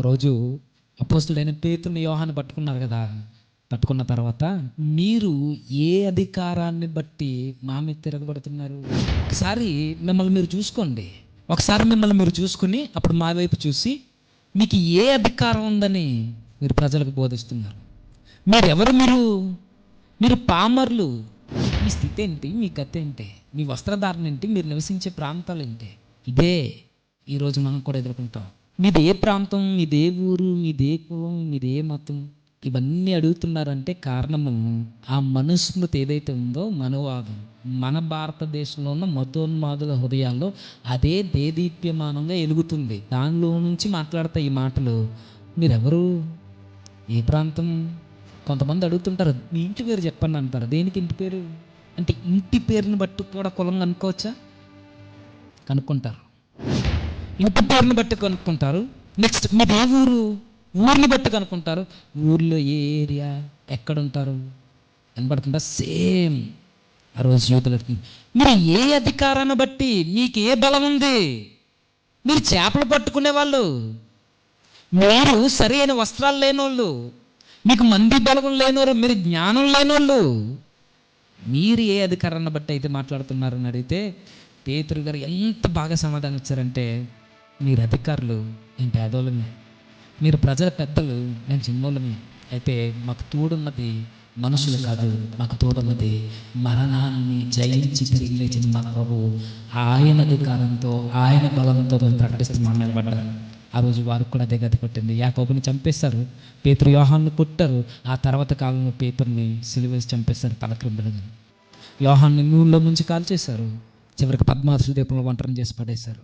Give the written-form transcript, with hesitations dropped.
ఒకరోజు అపోస్తుడైన పేతురుని యోహాను పట్టుకున్నారు కదా. పట్టుకున్న తర్వాత మీరు ఏ అధికారాన్ని బట్టి మా మీద తిరగబడుతున్నారు? ఒకసారి మిమ్మల్ని మీరు చూసుకోండి. ఒకసారి మిమ్మల్ని మీరు చూసుకుని అప్పుడు మా వైపు చూసి మీకు ఏ అధికారం ఉందని మీరు ప్రజలకు బోధిస్తున్నారు? మీరెవరు? మీరు పామర్లు. మీ స్థితి ఏంటి? మీ గతి ఏంటి? మీ వస్త్రధారణ ఏంటి? మీరు నివసించే ప్రాంతాలు ఏంటి? ఇదే ఈరోజు మనం కూడా ఎదుర్కొంటాం. మీది ఏ ప్రాంతం, మీది ఏ ఊరు, మీది ఏ కులం, మీది ఏ మతం, ఇవన్నీ అడుగుతున్నారంటే కారణము ఆ మనుస్మృతి ఏదైతే ఉందో, మనవాదం. మన భారతదేశంలో ఉన్న మతోన్మాదుల హృదయాల్లో అదే దేదీప్యమానంగా ఎలుగుతుంది. దానిలో నుంచి మాట్లాడతా ఈ మాటలు. మీరెవరు? ఏ ప్రాంతం? కొంతమంది అడుగుతుంటారు, మీ ఇంటి పేరు చెప్పండి అంటారు. దేనికి ఇంటి పేరు అంటే ఇంటి పేరుని బట్టి కూడా కులం కనుక్కోవచ్చా? కనుక్కుంటారు. ఇంటి పేరుని బట్టి కనుక్కుంటారు. నెక్స్ట్ మీది ఏ ఊరు, ఊరిని బట్టి కనుక్కుంటారు. ఊర్లో ఏ ఏరియా, ఎక్కడుంటారు కనబడుతుందా? సేమ్ ఆ రోజు యూతులకి మీరు ఏ అధికారాన్ని బట్టి, మీకు ఏ బలం ఉంది? మీరు చేపలు పట్టుకునే వాళ్ళు, మీరు సరైన వస్త్రాలు లేనోళ్ళు, మీకు మంది బలం లేనోళ్ళు, మీరు జ్ఞానం లేనోళ్ళు, మీరు ఏ అధికారాన్ని బట్టి అయితే మాట్లాడుతున్నారని అడిగితే పేతురు గారు ఎంత బాగా సమాధానం ఇచ్చారంటే, మీరు అధికారులు, నేను పేదోళ్ళని, మీరు ప్రజల పెద్దలు, నేను చిన్నోళ్ళని. అయితే మాకు తోడున్నది మనుషులు కాదు, మాకు తోడున్నది మరణాన్ని జయించి తిరిగి లేచిన మా ప్రభు. ఆయన అధికారంతో, ఆయన బలంతో మేము ప్రకటిస్తున్నాం పడ్డారు. ఆ రోజు వారికి కూడా అదే గతి కొట్టింది. యాకోబుని చంపేశారు, పేతురు యోహాన్ని కొట్టారు. ఆ తర్వాత కాలంలో పేతురుని సిలువేసి చంపేశారు తలక్రిందులుగా. యోహాన్ని నూనెలో ముంచి కాల్చేశారు. చివరికి పద్మాసు దీపంలో ఒంటరిని చేసి పడేశారు.